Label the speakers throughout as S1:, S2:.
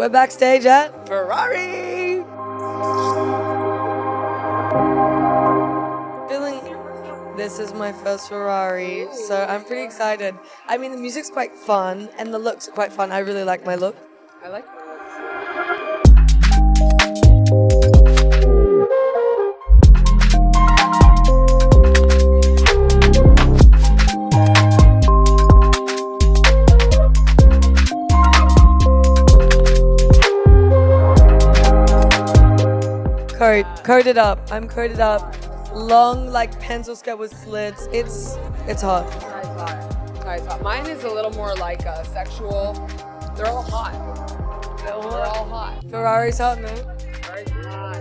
S1: We're backstage at Ferrari. This is my first Ferrari, so I'm pretty excited. I mean, the music's quite fun, and the looks are quite fun. I really like my look.
S2: I like my
S1: Coded up. I'm coded up. Long, like pencil skirt with slits. It's hot.
S2: Nice hot. Mine is a little more like sexual. They're all hot. They're all hot.
S1: Ferrari's hot, man.
S2: Ferrari's hot.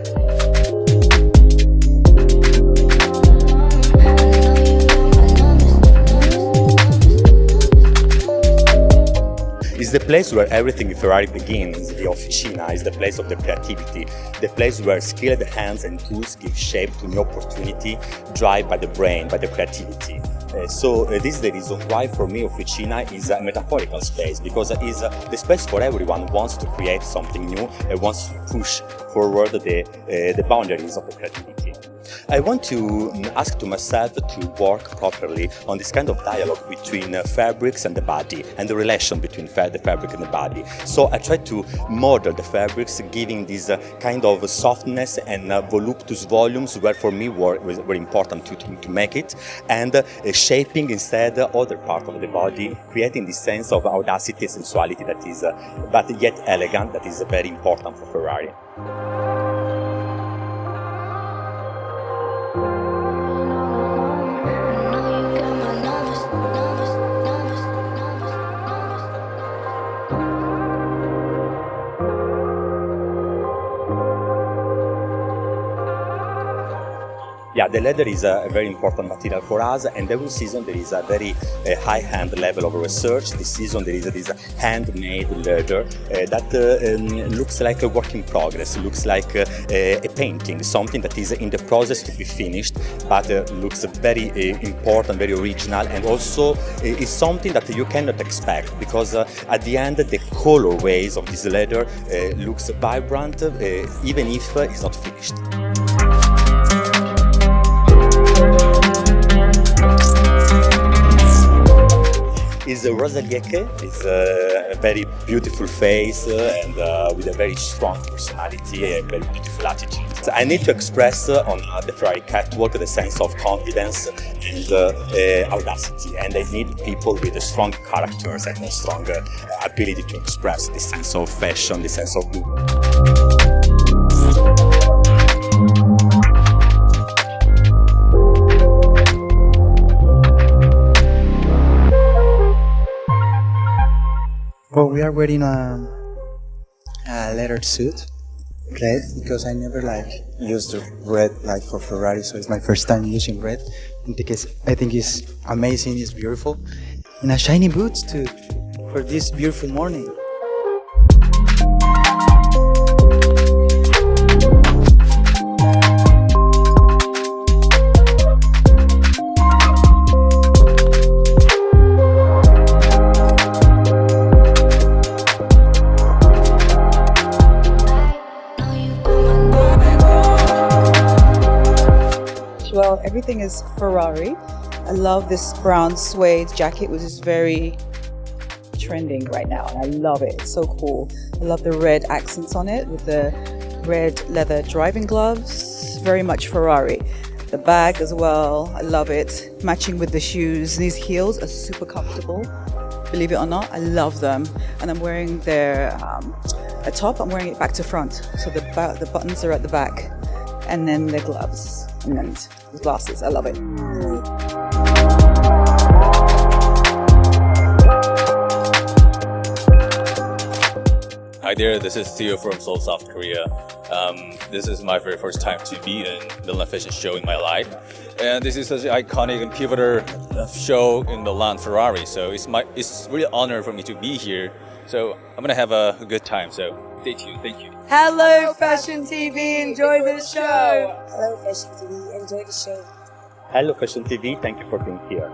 S3: It's the place where everything in Ferrari begins. The officina is the place of the creativity, the place where skilled hands and tools give shape to new opportunity, drive by the brain, by the creativity. So this is the reason why for me officina is a metaphorical space, because it is the space for everyone who wants to create something new and wants to push forward the boundaries of the creativity. I want to ask to myself to work properly on this kind of dialogue between fabrics and the body, and the relation between the fabric and the body. So I try to model the fabrics, giving this kind of softness and voluptuous volumes, where for me were important to make it, and shaping instead other part of the body, creating this sense of audacity, sensuality that is, but yet elegant, that is very important for Ferrari. Yeah, the leather is a very important material for us, and every season there is a very high-end level of research. This season there is this handmade leather that looks like a work in progress, looks like a painting, something that is in the process to be finished, but looks very important, very original, and also is something that you cannot expect, because at the end the colorways of this leather looks vibrant, even if it's not finished. Is Rosalieke. Is a very beautiful face and with a very strong personality and very beautiful attitude. So I need to express on the Ferrari catwalk the sense of confidence and audacity, and I need people with strong characters and a strong ability to express this sense of fashion, this sense of movement.
S4: Well, we are wearing a leather suit, red, because I never used red for Ferrari, so it's my first time using red. I think it's amazing, it's beautiful, and a shiny boots too for this beautiful morning.
S5: Well, everything is Ferrari. I love this brown suede jacket, which is very trending right now, and I love it. It's so cool. I love the red accents on it with the red leather driving gloves. Very much Ferrari. The bag as well, I love it. Matching with the shoes. These heels are super comfortable. Believe it or not, I love them. And I'm wearing their a top. I'm wearing it back to front, so the buttons are at the back, and then the gloves, and then the glasses. I love it.
S6: Hi there, this is Theo from Seoul, South Korea. This is my very first time to be in Milan Fashion Show in my life. And this is such an iconic and pivotal show in Milan Ferrari. So it's really an honor for me to be here. So I'm gonna have a good time. So stay tuned. Thank you.
S1: Hello, Fashion TV. Enjoy the show.
S7: Hello, Fashion TV. Enjoy the show.
S3: Hello, Fashion TV. Thank you for being here.